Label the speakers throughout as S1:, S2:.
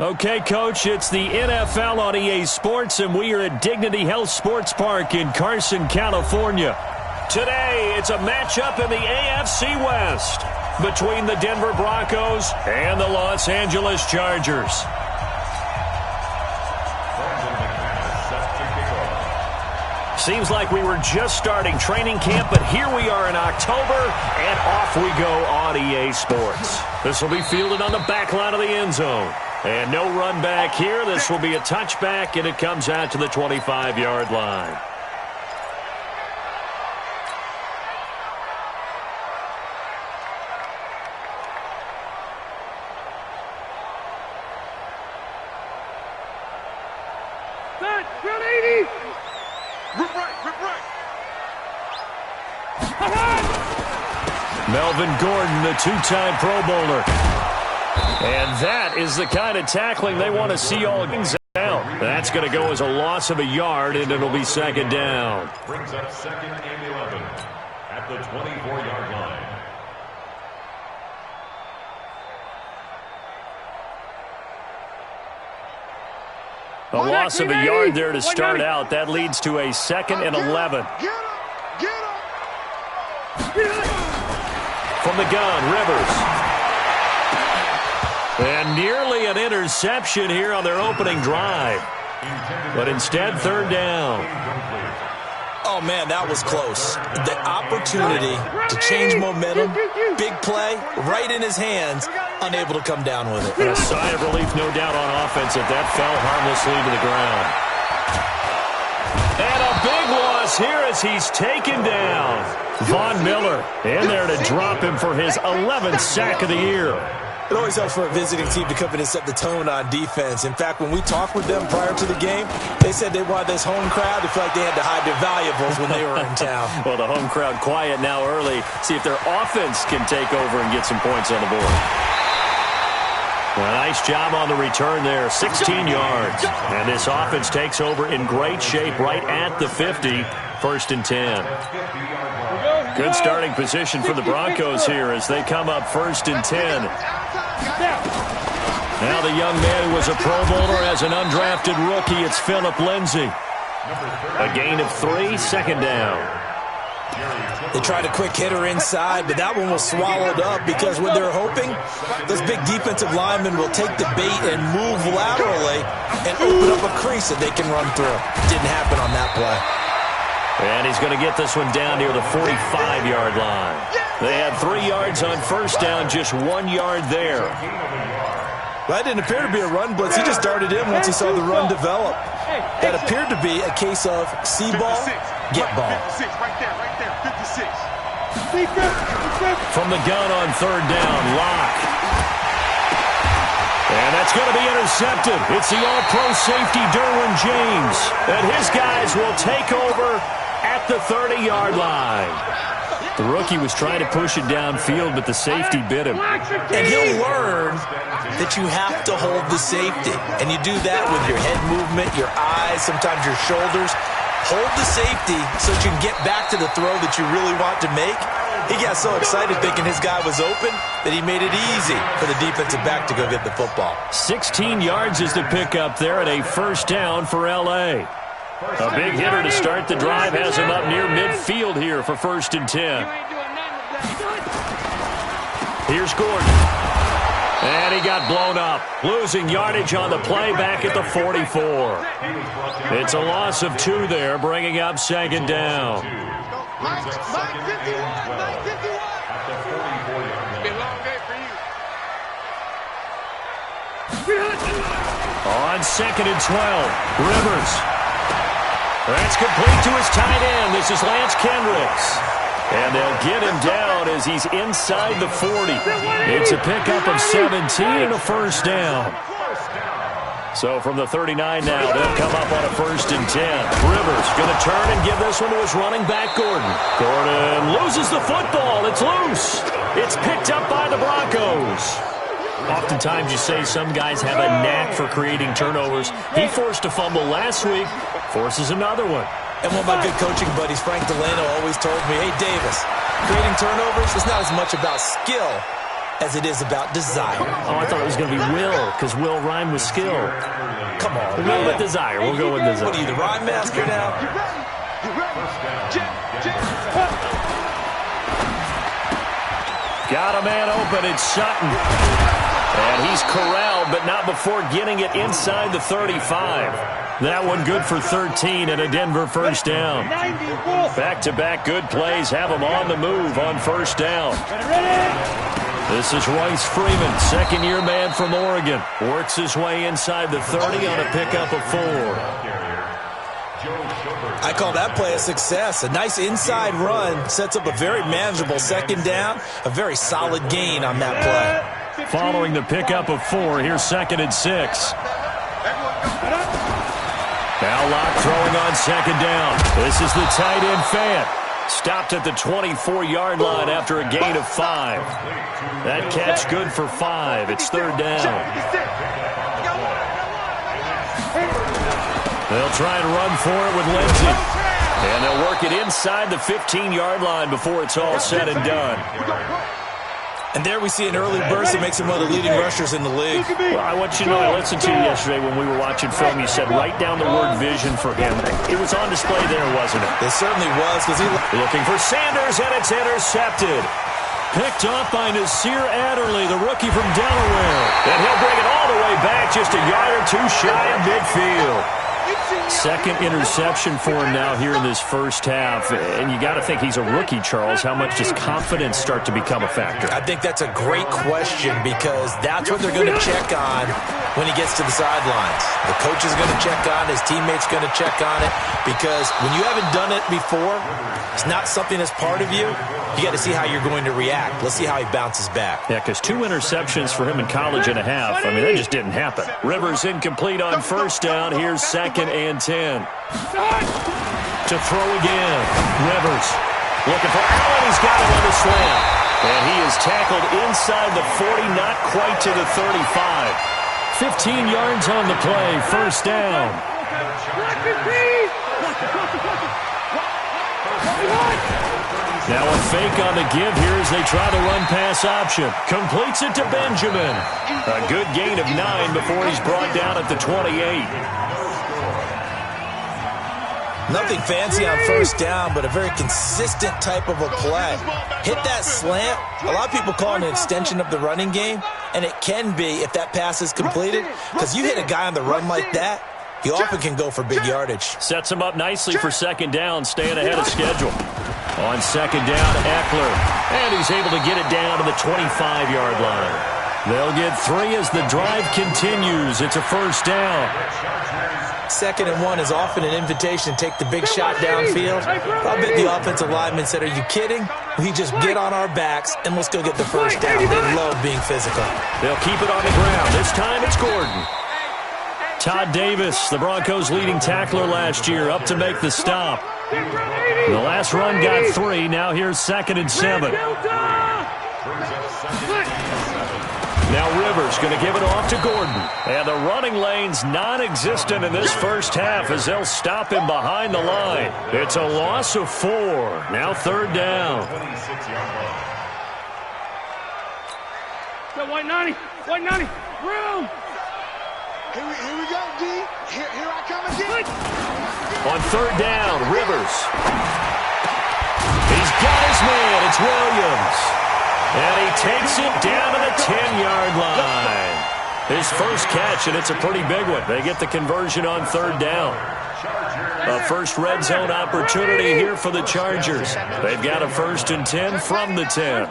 S1: Okay, Coach, it's the NFL on EA Sports, and we are at Dignity Health Sports Park in Carson, California. Today, it's a matchup in the AFC West between the Denver Broncos and the Los Angeles Chargers. Seems like we were just starting training camp, but here we are in October, and off we go on EA Sports. This will be fielded on the back line of the end zone. And no run back here. This will be a touchback, and it comes out to the 25-yard line. Melvin Gordon, the two-time Pro Bowler. And that is the kind of tackling they want to see all games out. That's going to go as a loss of a yard, and it'll be second down.
S2: Brings up second and 11 at the 24-yard line.
S1: A loss of a yard there to start out. That leads to a second and 11. From the gun, Rivers. And nearly an interception here on their opening drive. But instead, third down.
S3: Oh, man, that was close. The opportunity to change momentum, big play, right in his hands, unable to come down with it.
S1: And a sigh of relief, no doubt, on offense that fell harmlessly to the ground. And a big loss here as he's taken down. Von Miller in there to drop him for his 11th sack of the year.
S3: It always helps for a visiting team to come in and set the tone on defense. In fact, when we talked with them prior to the game, they said they wanted this home crowd to feel like they had to hide their valuables when they were in town.
S1: Well, the home crowd quiet now early. See if their offense can take over and get some points on the board. Well, nice job on the return there, 16 yards. And this offense takes over in great shape right at the 50, first and 10. Good starting position for the Broncos here as they come up first and 10. Now the young man who was a Pro Bowler as an undrafted rookie, it's Phillip Lindsay. A gain of 3, second down.
S3: They tried a quick hitter inside, but that one was swallowed up because what they're hoping, those big defensive linemen will take the bait and move laterally and open up a crease that they can run through. Didn't happen on that play.
S1: And he's going to get this one down near the 45-yard line. They had 3 yards on first down, just 1 yard there.
S3: That didn't appear to be a run blitz. He just darted in once he saw the run develop. That appeared to be a case of see ball, get ball.
S4: 56, right there, 56.
S1: From the gun on third down, Locke. And that's going to be intercepted. It's the all-pro safety, Derwin James. And his guys will take over at the 30-yard line. The rookie was trying to push it downfield, but the safety bit him.
S3: And he'll learn that you have to hold the safety. And you do that with your head movement, your eyes, sometimes your shoulders. Hold the safety so that you can get back to the throw that you really want to make. He got so excited thinking his guy was open that he made it easy for the defensive back to go get the football.
S1: 16 yards is the pickup there at a first down for L.A. A big hitter to start the drive has him up near midfield here for first and 10. Here's Gordon. And he got blown up. Losing yardage on the play back at the 44. It's a loss of 2 there, bringing up second down. On second and 12, Rivers. That's complete to his tight end. This is Lance Kendricks. And they'll get him down as he's inside the 40. It's a pickup of 17 and a first down. So from the 39 now, they'll come up on a first and 10. Rivers going to turn and give this one to his running back, Gordon. Gordon loses the football. It's loose. It's picked up by the Broncos. Oftentimes you say some guys have a knack for creating turnovers. He forced a fumble last week, forces another one.
S3: And one of my good coaching buddies, Frank Delano, always told me, hey, Davis, creating turnovers is not as much about skill as it is about desire.
S1: Oh, I thought it was going to be will, because will rhyme with skill.
S3: Come on,
S1: We'll
S3: man.
S1: go with desire. We'll go with desire.
S3: What are you, the rhyme master now?
S4: You ready? Jab.
S1: Got a man open. It's Sutton. And he's corralled, but not before getting it inside the 35. That one good for 13 and a Denver first down. Back-to-back good plays have him on the move on first down. This is Royce Freeman, second-year man from Oregon. Works his way inside the 30 on a pickup of 4.
S3: I call that play a success. A nice inside run sets up a very manageable second down. A very solid gain on that play.
S1: Following the pickup of 4, here's 2nd and 6. Now Locke throwing on second down. This is the tight end Fant. Stopped at the 24-yard line after a gain of 5. That catch good for 5. It's 3rd down. They'll try and run for it with Lindsey. And they'll work it inside the 15-yard line before it's all said and done.
S3: And there we see an early burst that makes him one of the leading rushers in the league.
S1: Well, I want you to know, I listened to you yesterday when we were watching film. You said write down the word vision for him. It was on display there, wasn't it?
S3: It certainly was. Because he
S1: looking for Sanders, and it's intercepted. Picked off by Nasir Adderley, the rookie from Delaware. And he'll bring it all the way back just a yard or two shy of midfield. Second interception for him now here in this first half. And you got to think he's a rookie, Charles. How much does confidence start to become a factor?
S3: I think that's a great question because that's what they're going to check on when he gets to the sidelines. The coach is going to check on it. His teammates going to check on it because when you haven't done it before, it's not something that's part of you. You got to see how you're going to react. Let's see how he bounces back.
S1: Yeah, because 2 interceptions for him in college and a half. I mean, that just didn't happen. Rivers incomplete on first down. Here's 2nd and 10. To throw again. Rivers looking for Allen. He's got it on the slant. And he is tackled inside the 40, not quite to the 35. 15 yards on the play. First down. Now a fake on the give here as they try to run pass option. Completes it to Benjamin. A good gain of 9 before he's brought down at the 28.
S3: Nothing fancy on first down, but a very consistent type of a play. Hit that slant. A lot of people call it an extension of the running game, and it can be if that pass is completed, because you hit a guy on the run like that, he often can go for big yardage. Sets him up nicely for second down, staying ahead of schedule. On second down, Eckler, and he's able to get it down to the 25-yard line. They'll get 3 as the drive continues. It's a first down. 2nd and 1 is often an invitation to take the big shot downfield. I bet the offensive lineman said, are you kidding? We just get on our backs and let's go get the first down. They love being physical. They'll keep it on the ground. This time it's Gordon. Todd Davis, the Broncos' leading tackler last year, up to make the stop. The last run got 3. Now here's 2nd and 7. Now Rivers going to give it off to Gordon. And the running lane's non-existent in this first half as they'll stop him behind the line. It's a loss of 4. Now 3rd down.
S5: Go, White 90. White 90. Room.
S4: Here we go, D. Here I come again.
S1: On 3rd down, Rivers. He's got his man. It's Williams. And he takes it down to the 10-yard line. His first catch, and it's a pretty big one. They get the conversion on 3rd down. A first red zone opportunity here for the Chargers. They've got a 1st and 10 from the 10.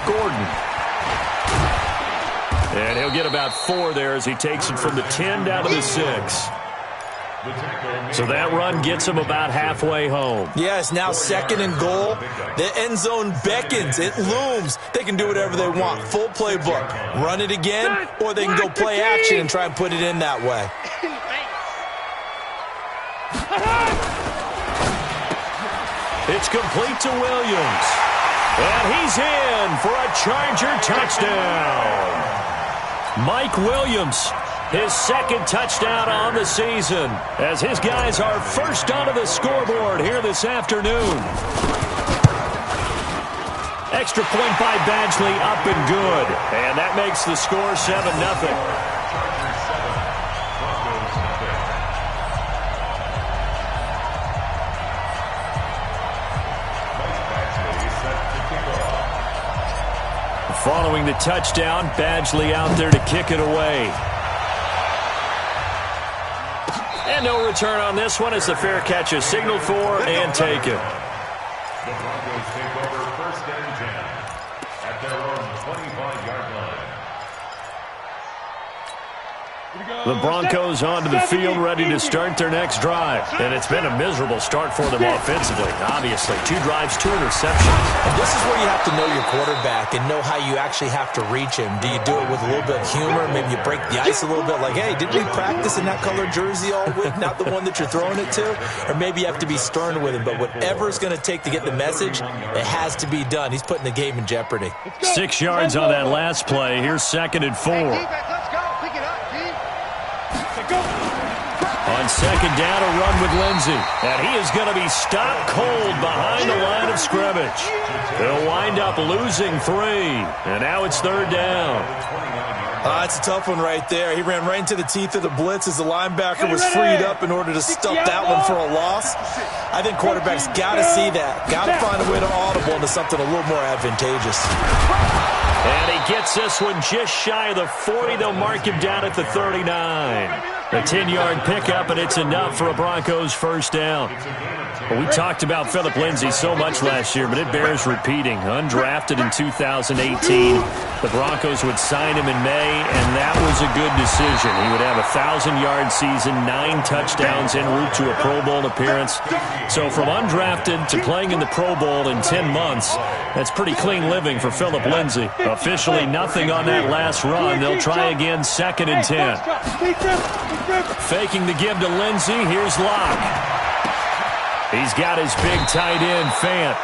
S1: Gordon. And he'll get about 4 there as he takes it from the 10 down to the 6. So that run gets him about halfway home. Yeah, it's now 2nd and goal. The end zone beckons. It looms. They can do whatever they want. Full playbook. Run it again, or they can go play action and try and put it in that way. It's complete to Williams. And he's in for a Charger touchdown. Mike Williams, his 2nd touchdown on the season, as his guys are first onto the scoreboard here this afternoon. Extra point by Badgley, up and good. And that makes the score 7-0. Following the touchdown, Badgley out there to kick it away. And no return on this one as the fair catch is signaled for and taken.
S2: The Broncos take over 1st and 10 at their own 25-yard line.
S1: The Broncos onto the field, ready to start their next drive. And it's been a miserable start for them offensively. Obviously, 2 drives, 2 interceptions.
S3: And this is where you have to know your quarterback and know how you actually have to reach him. Do you do it with a little bit of humor? Maybe you break the ice a little bit, like, hey, didn't we practice in that color jersey all week, not the one that you're throwing it to? Or maybe you have to be stern with him. But whatever it's going to take to get the message, it has to be done. He's putting the game in jeopardy.
S1: 6 yards on that last play. Here's 2nd and 4.
S4: Let's go. Pick it up, D.
S1: On 2nd down, a run with Lindsey. And he is going to be stopped cold behind the line of scrimmage. They'll wind up losing 3. And now it's 3rd down.
S3: It's a tough one right there. He ran right into the teeth of the blitz as the linebacker was freed up in order to stop that one for a loss. I think quarterbacks got to see that. Got to find a way to audible into something a little more advantageous.
S1: And he gets this one just shy of the 40. They'll mark him down at the 39. A 10-yard pickup, and it's enough for a Broncos 1st down. Well, we talked about Phillip Lindsay so much last year, but it bears repeating. Undrafted in 2018. The Broncos would sign him in May, and that was a good decision. He would have a 1,000-yard season, 9 touchdowns en route to a Pro Bowl appearance. So from undrafted to playing in the Pro Bowl in 10 months, that's pretty clean living for Phillip Lindsay. Officially nothing on that last run. They'll try again, 2nd and 10. Faking the give to Lindsey. Here's Locke. He's got his big tight end, Fant.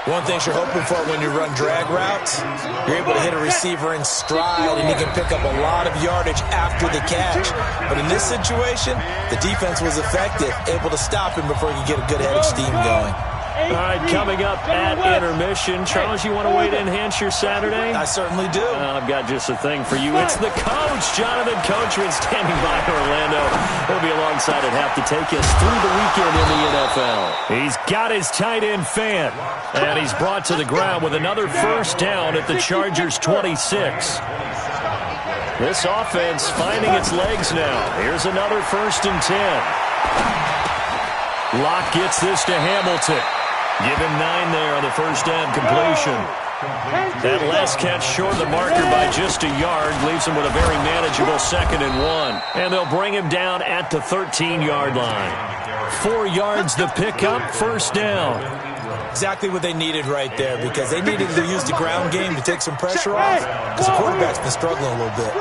S3: One thing you're hoping for when you run drag routes, you're able to hit a receiver in stride, and he can pick up a lot of yardage after the catch. But in this situation, the defense was effective, able to stop him before he could get a good head of steam going.
S1: All right, coming up at intermission. Charles, you want to wait to enhance your Saturday?
S3: I certainly do.
S1: I've got just a thing for you. It's the coach, Jonathan Coachman, standing by Orlando. He'll be alongside at half to take us through the weekend in the NFL. He's got his tight end, Fant, and he's brought to the ground with another 1st down at the Chargers' 26. This offense finding its legs now. Here's another 1st and 10. Locke gets this to Hamilton. Give him 9 there on the 1st down completion. That last catch short of the marker by just a yard leaves him with a very manageable 2nd and 1. And they'll bring him down at the 13-yard line. 4 yards the pickup, 1st down.
S3: Exactly what they needed right there, because they needed to use the ground game to take some pressure off, because the quarterback's been struggling a little bit.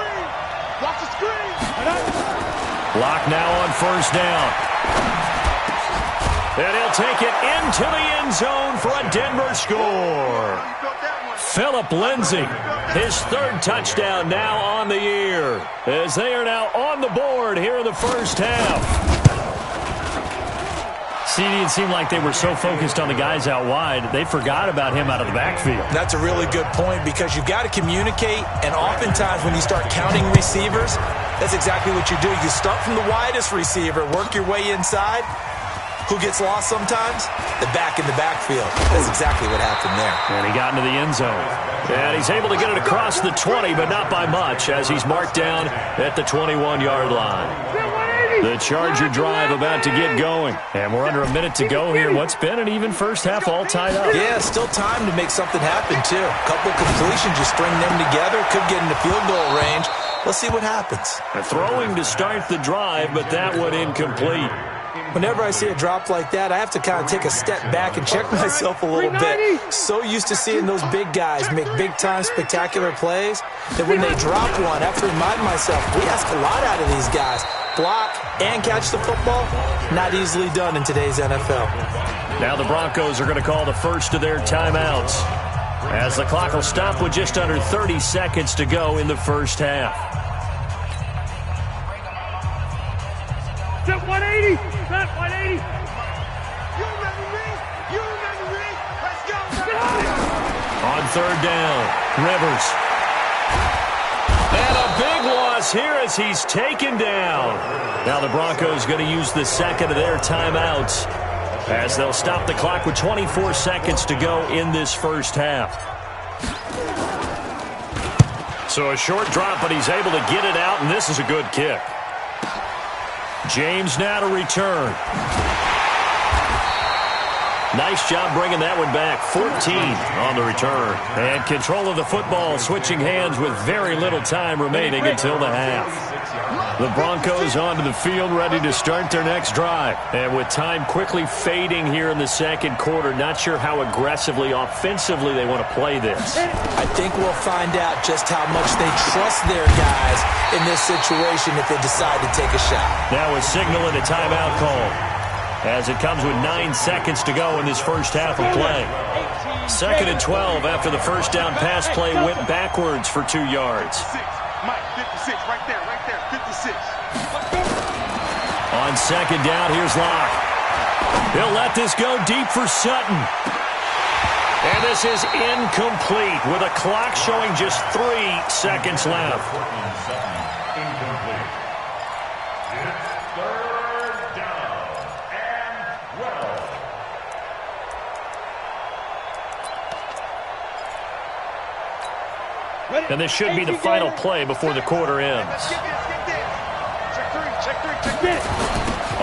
S4: Watch the screen.
S1: Locke now on 1st down. And he'll take it into the end zone for a Denver score. Phillip Lindsay, his 3rd touchdown now on the year, as they are now on the board here in the 1st half. It seemed like they were so focused on the guys out wide, they forgot about him out of the backfield.
S3: That's a really good point, because you've got to communicate, and oftentimes when you start counting receivers, that's exactly what you do. You start from the widest receiver, work your way inside. Who gets lost sometimes? The back in the backfield. That's exactly what happened there.
S1: And he got into the end zone. And he's able to get it across the 20, but not by much, as he's marked down at the 21-yard line. The Charger drive about to get going. And we're under a minute to go here. What's been an even 1st half all tied up.
S3: Yeah, still time to make something happen, too. A couple completions, you string them together, could get into field goal range. Let's see what happens.
S1: Throwing to start the drive, but that one incomplete.
S3: Whenever I see a drop like that, I have to kind of take a step back and check myself a little bit. So used to seeing those big guys make big-time spectacular plays that when they drop one, I have to remind myself, we ask a lot out of these guys. Block and catch the football, not easily done in today's NFL.
S1: Now the Broncos are going to call the first of their timeouts, as the clock will stop with just under 30 seconds to go in the 1st half.
S5: Set 180. Set 180.
S4: You remember me. Let's go.
S1: On third down, Rivers. And a big loss here as he's taken down. Now the Broncos going to use the second of their timeouts as they'll stop the clock with 24 seconds to go in this first half. So a short drop, but he's able to get it out, and this is a good kick. James now to return. Nice job bringing that one back. 14 on the return. And control of the football, switching hands with very little time remaining until the half. The Broncos onto the field, ready to start their next drive. And with time quickly fading here in the second quarter, not sure how aggressively, offensively they want to play this.
S3: I think we'll find out just how much they trust their guys in this situation if they decide to take a shot.
S1: Now a signal and a timeout call, as it comes with 9 seconds to go in this first half of play. 2nd and 12 after the first down pass play went backwards for 2 yards.
S4: Mike, 56, right there, 56.
S1: On second down, here's Locke. He'll let this go deep for Sutton. And this is incomplete with a clock showing just 3 seconds left.
S2: Incomplete. It's third down and 12.
S1: And this should be the final play before the quarter ends.
S4: Check three.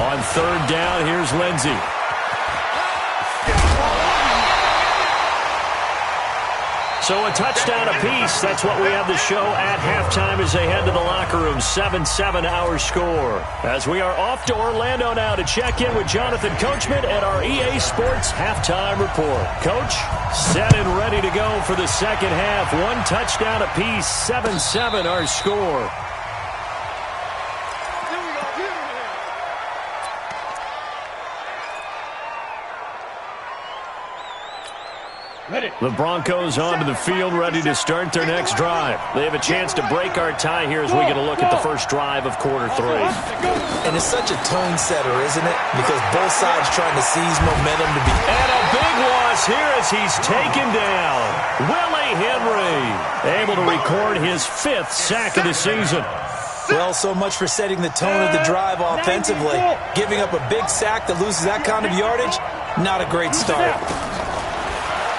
S1: On third down, here's Lindsey. So a touchdown apiece. That's what we have the show at halftime as they head to the locker room. 7-7 our score. As we are off to Orlando now to check in with Jonathan Coachman at our EA Sports halftime report. Coach, set and ready to go for the second half. 1 touchdown apiece. 7-7 our score. The Broncos onto the field, ready to start their next drive. They have a chance to break our tie here as we get a look at the first drive of quarter 3.
S3: And it's such a tone setter, isn't it? Because both sides trying to seize momentum to be...
S1: And a big loss here as he's taken down. Willie Henry able to record his 5th sack of the season.
S3: Well, so much for setting the tone of the drive offensively. Giving up a big sack that loses that kind of yardage, not a great start.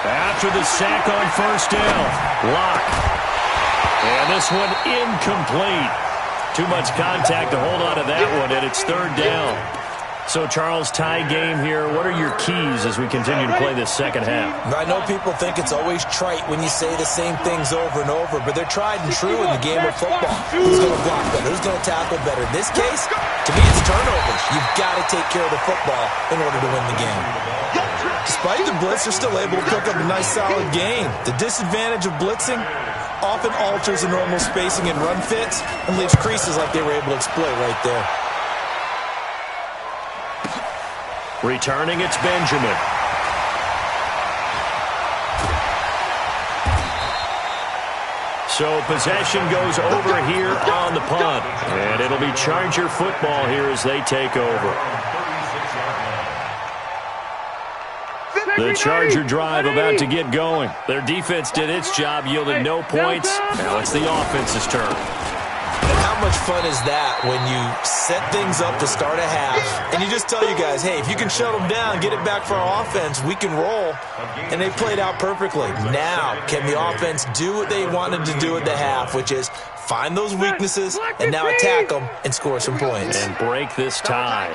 S1: After the sack on first down, Locke. And this one incomplete. Too much contact to hold on to that one, and it's third down. So, Charles, tie game here. What are your keys as we continue to play this second half?
S3: I know people think it's always trite when you say the same things over and over, but they're tried and true in the game of football. Who's going to block better? Who's going to tackle better? In this case, to me, it's turnovers. You've got to take care of the football in order to win the game. Despite the blitz, they're still able to cook up a nice, solid game. The disadvantage of blitzing often alters the normal spacing and run fits and leaves creases like they were able to exploit right there.
S1: Returning, it's Benjamin. So possession goes over here on the punt. And it'll be Charger football here as they take over. The Charger drive about to get going. Their defense did its job, yielding no points. Now it's the offense's turn.
S3: And how much fun is that when you set things up to start a half and you just tell you guys, hey, if you can shut them down, get it back for our offense, we can roll. And they played out perfectly. Now, can the offense do what they wanted to do at the half, which is find those weaknesses and now attack them and score some points.
S1: And break this tie.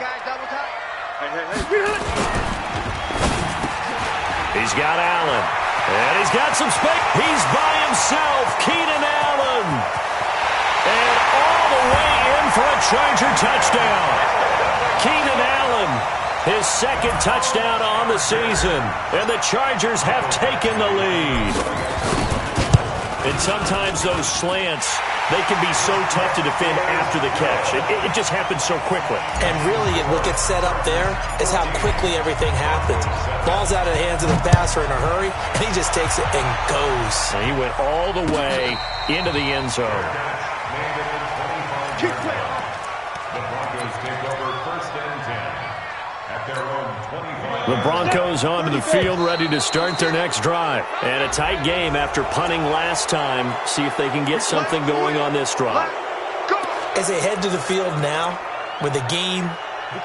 S1: He's got Allen. And he's got some space. He's by himself. Keenan Allen. And all the way in for a Charger touchdown. Keenan Allen, his 2nd touchdown on the season. And the Chargers have taken the lead. And sometimes those slants, they can be so tough to defend after the catch. It just happens so quickly.
S3: And really, what gets set up there is how quickly everything happens. Ball's out of the hands of the passer in a hurry, and he just takes it and goes.
S1: And he went all the way into the end zone.
S2: The Broncos take over 1st and 10 at their own
S1: The Broncos onto the field, ready to start their next drive. And a tight game after punting last time. See if they can get something going on this drive.
S3: As they head to the field now, with the game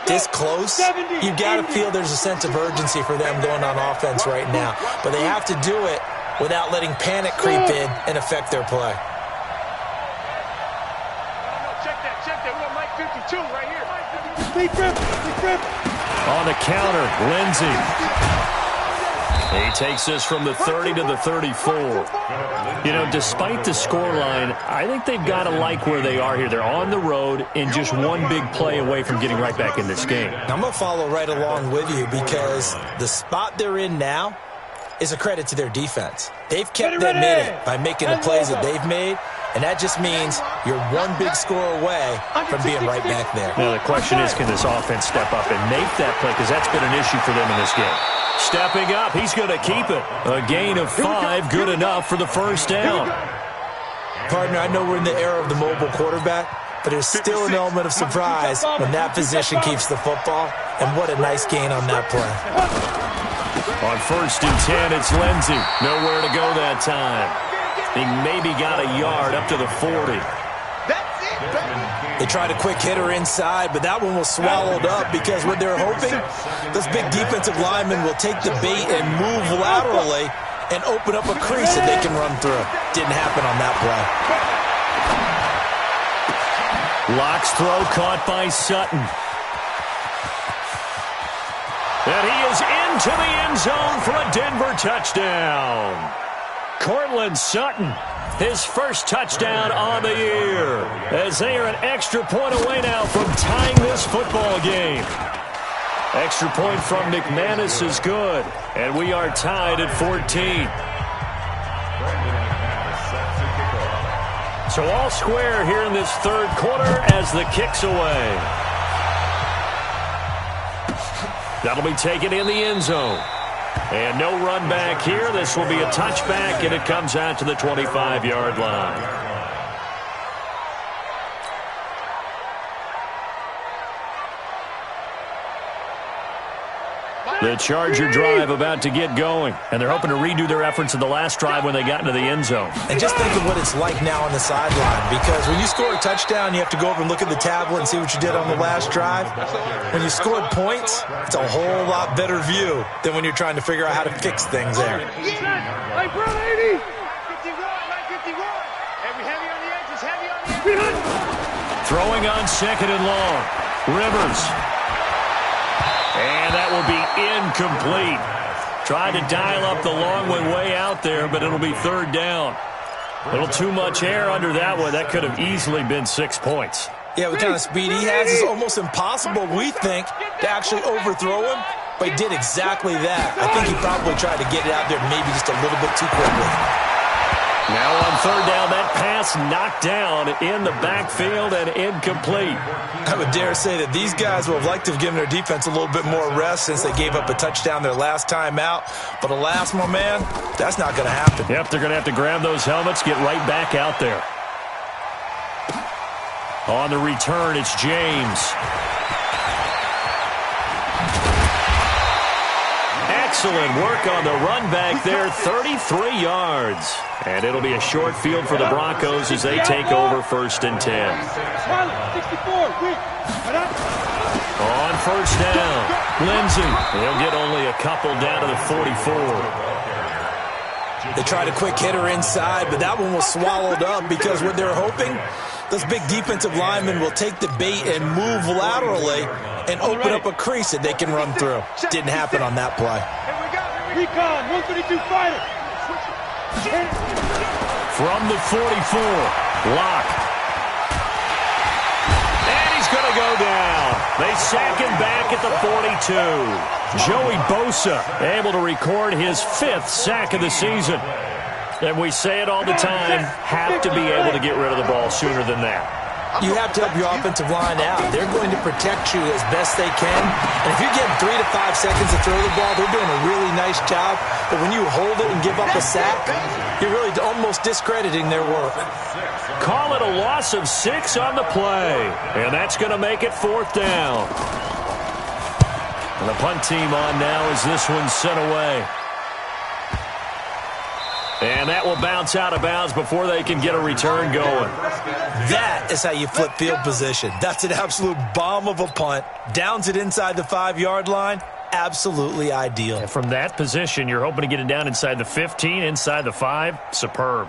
S3: this close, you've got to feel there's a sense of urgency for them going on offense right now. But they have to do it without letting panic creep in and affect their play.
S4: Check that. We got Mike 52 right here.
S5: Big rip.
S1: On the counter, Lindsey. He takes this from the 30 to the 34. You know, despite the scoreline, I think they've got to like where they are here. They're on the road and just one big play away from getting right back in this game.
S3: I'm going to follow right along with you because the spot they're in now is a credit to their defense. They've kept them in it by making the plays that they've made, and that just means you're one big score away from being right back there.
S1: Now, the question is, can this offense step up and make that play? Because that's been an issue for them in this game. Stepping up, he's going to keep it. A gain of 5, good enough for the first down.
S3: Partner, I know we're in the era of the mobile quarterback, but there's still an element of surprise when that position keeps the football, and what a nice gain on that play.
S1: On 1st and 10, it's Lindsey. Nowhere to go that time. He maybe got a yard up to the 40.
S3: They tried a quick hitter inside, but that one was swallowed up because what they're hoping, those big defensive linemen will take the bait and move laterally and open up a crease that they can run through. Didn't happen on that play.
S1: Locke's throw caught by Sutton. And he is into the end zone for a Denver touchdown. Cortland Sutton, his first touchdown on the year, as they are an extra point away now from tying this football game. Extra point from McManus is good, and we are tied at 14. So all square here in this third quarter as the kick's away. That'll be taken in the end zone. And no run back here. This will be a touchback, and it comes out to the 25-yard line. The Charger drive about to get going, and they're hoping to redo their efforts in the last drive when they got into the end zone.
S3: And just think of what it's like now on the sideline, because when you score a touchdown, you have to go over and look at the tablet and see what you did on the last drive. When you scored points, it's a whole lot better view than when you're trying to figure out how to fix things there.
S5: Hey, bro, 80.
S4: 51. Heavy on the edges, heavy on the edges.
S1: Throwing on 2nd and long. Rivers. And that will be incomplete. Tried to dial up the long one way out there, but it'll be 3rd down. A little too much air under that one. That could have easily been 6 points.
S3: Yeah, what kind of speed he has is almost impossible, we think, to actually overthrow him, but he did exactly that. I think he probably tried to get it out there maybe just a little bit too quickly.
S1: Now on 3rd down, that pass knocked down in the backfield and incomplete.
S3: I would dare say that these guys would have liked to have given their defense a little bit more rest since they gave up a touchdown their last time out. But alas, my man, that's not going to happen.
S1: Yep, they're going to have to grab those helmets, get right back out there. On the return, it's James. Excellent work on the run back there, 33 yards. And it'll be a short field for the Broncos as they take over 1st and 10.
S5: 64.
S1: On 1st down, Lindsey. He'll get only a couple down to the 44.
S3: They tried a quick hitter inside, but that one was swallowed up because what they're hoping, those big defensive linemen will take the bait and move laterally and open up a crease that they can run through. Didn't happen on that play.
S5: Recon, 132 fighter.
S1: From the 44, Locke. And he's going to go down. They sack him back at the 42. Joey Bosa able to record his 5th sack of the season. And we say it all the time, have to be able to get rid of the ball sooner than that.
S3: You have to help your offensive line out. They're going to protect you as best they can. And if you give 3 to 5 seconds to throw the ball, they're doing a really nice job. But when you hold it and give up a sack, you're really almost discrediting their work.
S1: Call it a loss of 6 on the play. And that's going to make it 4th down. And the punt team on now as this one's sent away. And that will bounce out of bounds before they can get a return going.
S3: That is how you flip field position. That's an absolute bomb of a punt. Downs it inside the 5-yard line. Absolutely ideal.
S1: And from that position, you're hoping to get it down inside the 15, inside the 5. Superb.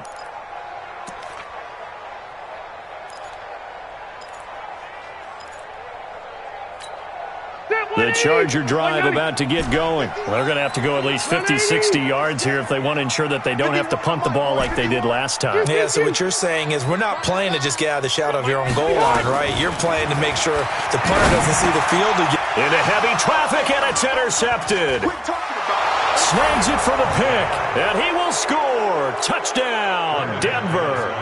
S1: The Charger drive about to get going. Well, they're going to have to go at least 50, 60 yards here if they want to ensure that they don't have to punt the ball like they did last time.
S3: Yeah, so what you're saying is we're not playing to just get out of the shadow of your own goal line, right? You're playing to make sure the punter doesn't see the field again.
S1: Into heavy traffic, and it's intercepted. Snags it for the pick, and he will score. Touchdown, Denver.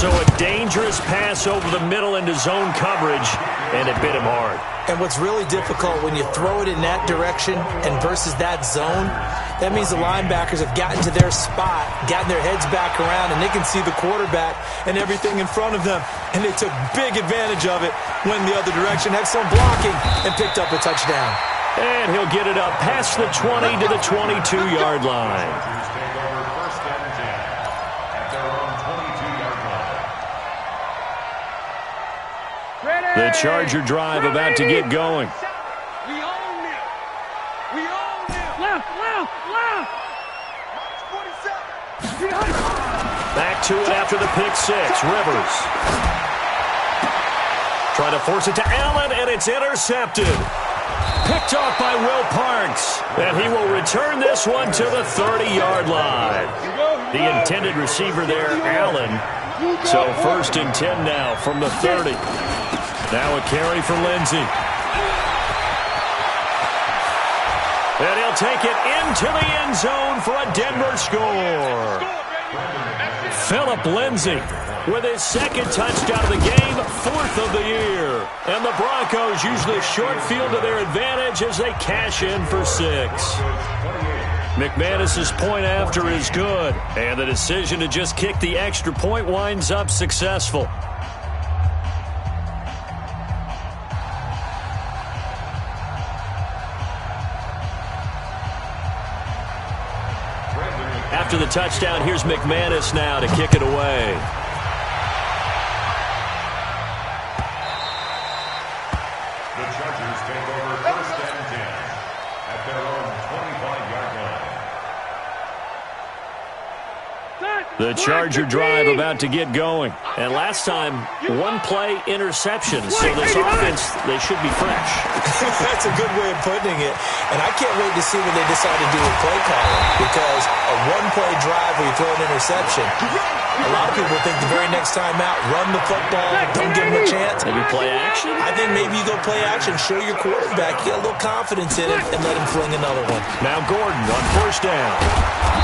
S1: So a dangerous pass over the middle into zone coverage, and it bit him hard.
S3: And what's really difficult when you throw it in that direction and versus that zone, that means the linebackers have gotten to their spot, gotten their heads back around, and they can see the quarterback and everything in front of them. And they took big advantage of it, went the other direction, excellent blocking, and picked up a touchdown.
S1: And he'll get it up past the 20 to the 22-yard line. The Charger drive about to get going.
S5: We own it. We own it. Left.
S1: Back to it after the pick six. Rivers. Trying to force it to Allen, and it's intercepted. Picked off by Will Parks. And he will return this one to the 30-yard line. The intended receiver there, Allen. So 1st and 10 now from the 30. Now a carry for Lindsey. And he'll take it into the end zone for a Denver score. Philip Lindsey with his 2nd touchdown of the game, 4th of the year. And the Broncos use the short field to their advantage as they cash in for 6. McManus's point after is good. And the decision to just kick the extra point winds up successful. After the touchdown, here's McManus now to kick it away.
S2: The Chargers take over 1st and 10 at their own 25-yard line.
S1: The Charger drive about to get going. And last time, 1-play interception. So this offense, they should be fresh.
S3: That's a good way of putting it. And I can't wait to see what they decide to do with play calling, because a 1-play drive where you throw an interception, a lot of people think the very next time out, run the football, don't give them a chance.
S1: Maybe play action?
S3: I think maybe you go play action, show your quarterback, get a little confidence in him, and let him fling another one.
S1: Now Gordon on 1st down.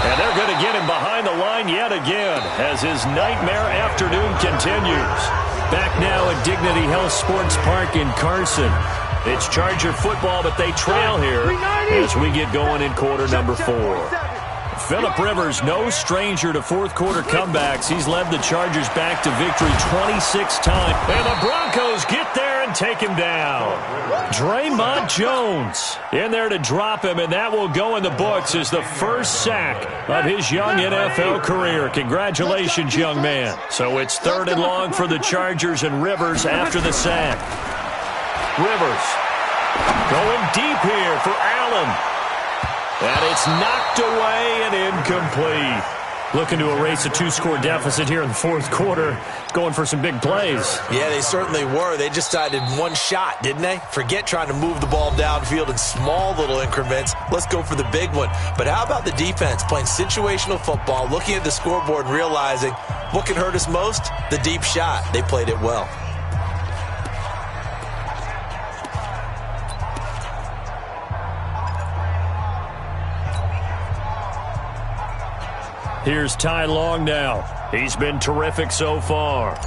S1: And they're going to get him behind the line yet again as his nightmare afternoon continues. Back now at Dignity Health Sports Park in Carson. It's Charger football, but they trail here as we get going in quarter number 4. Phillip Rivers, no stranger to 4th-quarter comebacks. He's led the Chargers back to victory 26 times. And the Broncos get there and take him down. Draymond Jones in there to drop him, and that will go in the books as the first sack of his young NFL career. Congratulations, young man. So it's 3rd and long for the Chargers, and Rivers after the sack. Rivers going deep here for Allen. And it's knocked away and incomplete. Looking to erase a 2-score deficit here in the 4th quarter. Going for some big plays.
S3: Yeah, they certainly were. They just decided one shot, didn't they? Forget trying to move the ball downfield in small little increments. Let's go for the big one. But how about the defense playing situational football, looking at the scoreboard and realizing what can hurt us most? The deep shot. They played it well.
S1: Here's Ty Long now. He's been terrific so far.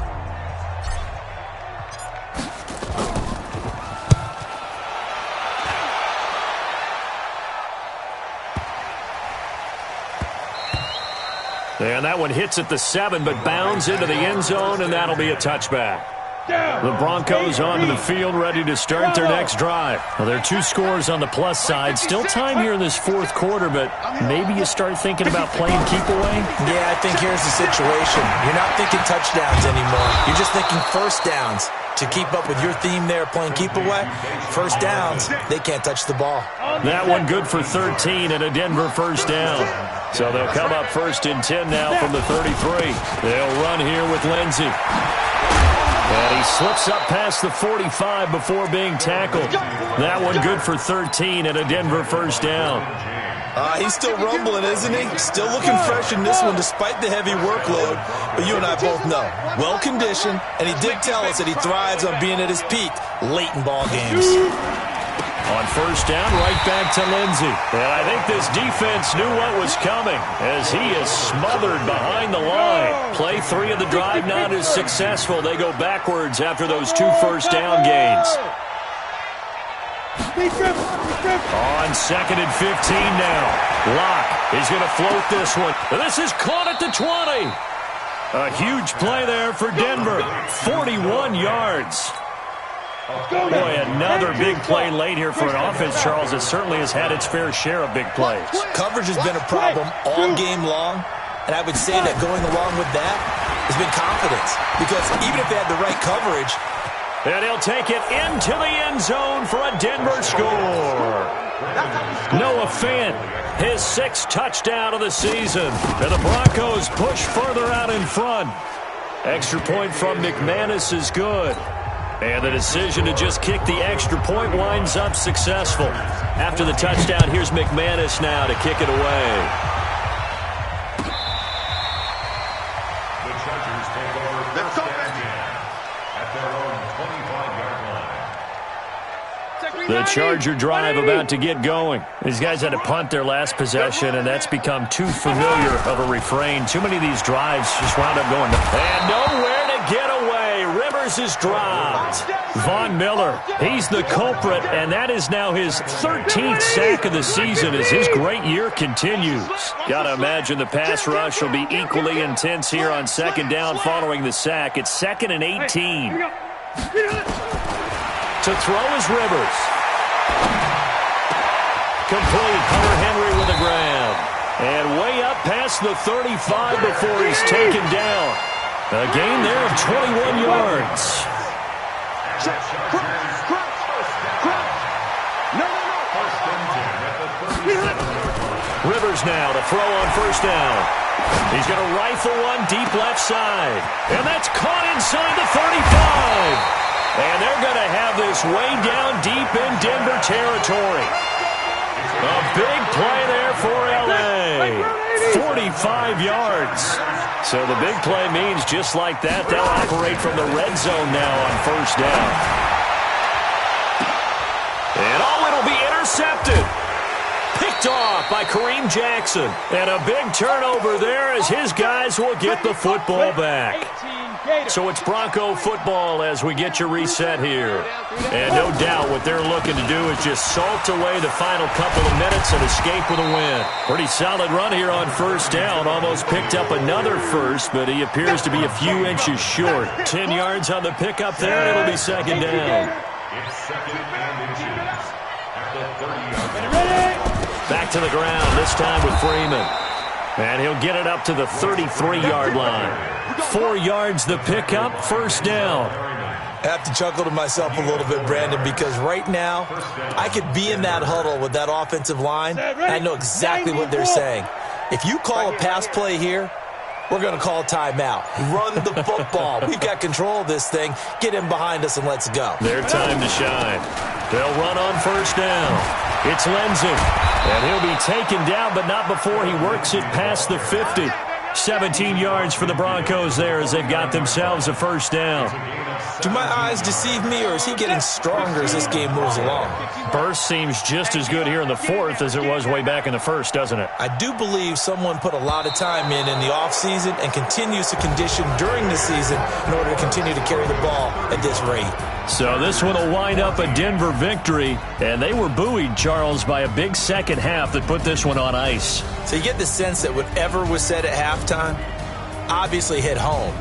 S1: And that one hits at the 7, but bounds into the end zone, and that'll be a touchback. The Broncos onto the field, ready to start their next drive. Well, there are 2 scores on the plus side. Still time here in this fourth quarter, but maybe you start thinking about playing keep away?
S3: Yeah, I think here's the situation. You're not thinking touchdowns anymore. You're just thinking first downs. To keep up with your theme there, playing keep away, first downs, they can't touch the ball.
S1: That one good for 13 and a Denver first down. So they'll come up 1st and 10 now from the 33. They'll run here with Lindsey. And he slips up past the 45 before being tackled. That one good for 13 and a Denver first down.
S3: He's still rumbling, isn't he? Still looking fresh in this one despite the heavy workload. But you and I both know, well-conditioned, and he did tell us that he thrives on being at his peak late in ball games.
S1: On first down, right back to Lindsey. And I think this defense knew what was coming as he is smothered behind the line. Play 3 of the drive not as successful. They go backwards after those 2 first down gains. On 2nd and 15 now. Locke is going to float this one. This is caught at the 20. A huge play there for Denver. 41 yards. Boy, another big play late here for an offense, Charles, that certainly has had its fair share of big plays.
S3: Coverage has been a problem all game long, and I would say that going along with that has been confidence. Because even if they had the right coverage,
S1: and he'll take it into the end zone for a Denver score. Noah Fant, his 6th touchdown of the season. And the Broncos push further out in front. Extra point from McManus is good. And the decision to just kick the extra point winds up successful. After the touchdown, here's McManus now to kick it away.
S2: The Chargers take over 1st and 10 at their own 25-yard line.
S1: The Charger drive about to get going. These guys had to punt their last possession, and that's become too familiar of a refrain. Too many of these drives just wound up going. And nowhere to get away. Rivers is dropped. Von Miller, he's the culprit, and that is now his 13th sack of the season as his great year continues. Got to imagine the pass rush will be equally intense here on 2nd down following the sack. It's 2nd and 18. To throw is Rivers. Complete. Hunter Henry with a grab. And way up past the 35 before he's taken down. A gain there of 21 yards. Rivers now to throw on first down. He's going to rifle one deep left side. And that's caught inside the 35. And they're going to have this way down deep in Denver territory. A big play there for L.A. 45 yards. So the big play means just like that, they'll operate from the red zone now on first down. And it'll be intercepted. Picked off by Kareem Jackson. And a big turnover there as his guys will get the football back. So it's Bronco football as we get your reset here. And no doubt what they're looking to do is just salt away the final couple of minutes and escape with a win. Pretty solid run here on first down. Almost picked up another first, but he appears to be a few inches short. 10 yards on the pickup there. It'll be 2nd down.
S2: It's 2nd and inches at the 30-yard line.
S1: Back to the ground, this time with Freeman. And he'll get it up to the 33-yard line. 4 yards the pickup, first down.
S3: I have to chuckle to myself a little bit, Brandon, because right now I could be in that huddle with that offensive line. I know exactly what they're saying. If you call a pass play here, we're going to call a timeout. Run the football. We've got control of this thing. Get him behind us and let's go.
S1: Their time to shine. They'll run on first down. It's Lindsey. And he'll be taken down, but not before he works it past the 50. 17 yards for the Broncos there as they've got themselves a first down.
S3: Do my eyes deceive me, or is he getting stronger as this game moves along?
S1: Burst seems just as good here in the fourth as it was way back in the first, doesn't it?
S3: I do believe someone put a lot of time in the offseason and continues to condition during the season in order to continue to carry the ball at this rate.
S1: So this one will wind up a Denver victory, and they were buoyed, Charles, by a big second half that put this one on ice.
S3: So you get the sense that whatever was said at halftime obviously hit home.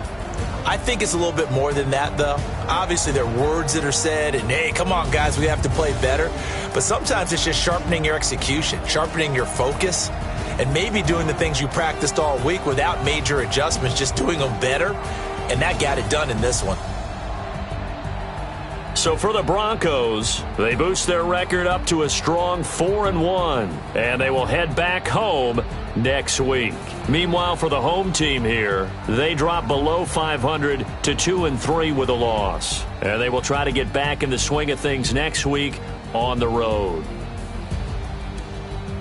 S3: I think it's a little bit more than that, though. Obviously, there are words that are said, and, hey, come on, guys, we have to play better. But sometimes it's just sharpening your execution, sharpening your focus, and maybe doing the things you practiced all week without major adjustments, just doing them better. And that got it done in this one.
S1: So for the Broncos, they boost their record up to a strong 4-1, and they will head back home next week. Meanwhile, for the home team here, they drop below 500 to 2-3 with a loss, and they will try to get back in the swing of things next week on the road.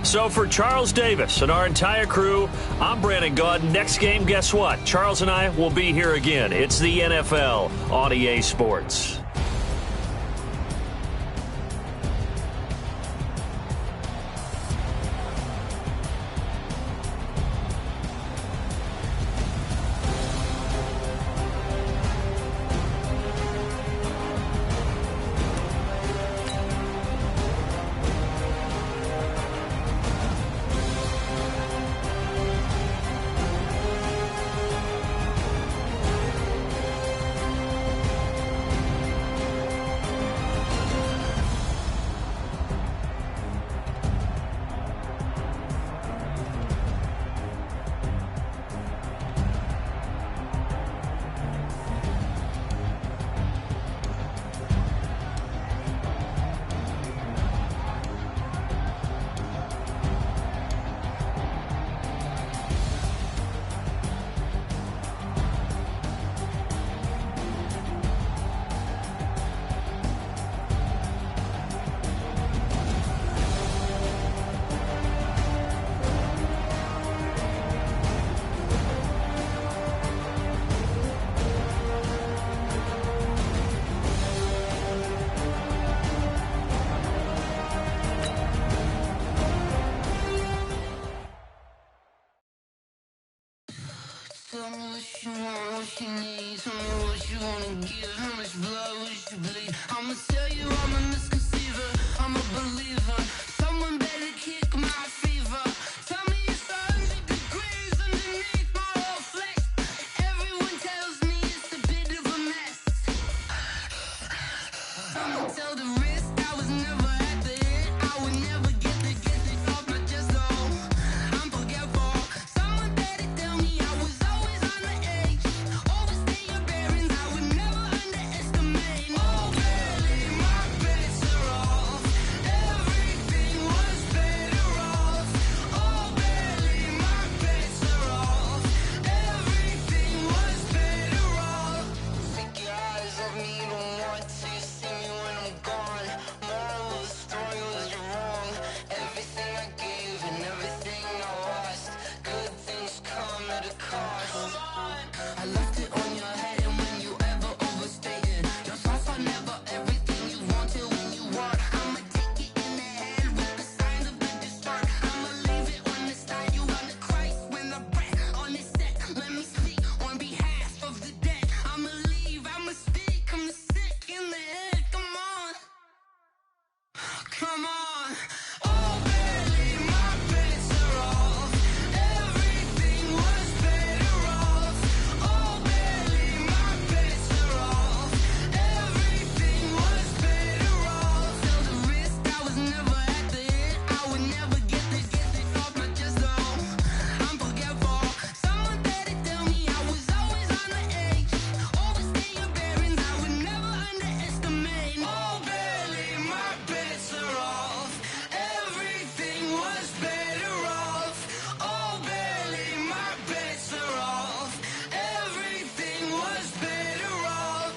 S1: So for Charles Davis and our entire crew, I'm Brandon Gaud. Next game, guess what? Charles and I will be here again. It's the NFL on EA Sports.
S6: Tell me what you want, what you need. Tell me what you wanna give. How much blood would you bleed? I'ma tell you I'm a misconceiver. I'm a believer. Someone better kick my fever. Tell me it's 100 degrees underneath my whole flesh. Everyone tells me it's a bit of a mess. I'ma tell the risk I was never at the hit. I would never get it off my chest though. I'm forgetful. Someone better tell me I was always on the edge. Overstay your bearings, I would never underestimate. Oh, barely, my bets are off. Everything was better off. Oh, barely, my bets are off. Everything was better off. Take your eyes off me, don't want to see me when I'm gone. Moral of the story was you're wrong. Everything I gave and everything I lost. Good things come at a cost. I left it on your head, and when you ever overstated, your thoughts are never everything you wanted when you want. I'ma take it in the head with the signs of the distort. I'ma leave it on the side. You on the Christ when the breath on this set. Let me speak on behalf of the dead. I'ma leave, I'ma speak. I'm sick in the head. Come on, come on. Oh, barely, my bets are off. Everything was better off. Oh, barely, my bets are off. Everything was better off. Tell the risk I was never at the hit. I would never get it off my chest though. I'm forgetful. Someone better tell me I was always on the edge. Overstay your bearings, I would never underestimate. Oh, barely, my bets are off. Everything was better off. Oh, barely, my bets are off. Everything was better off.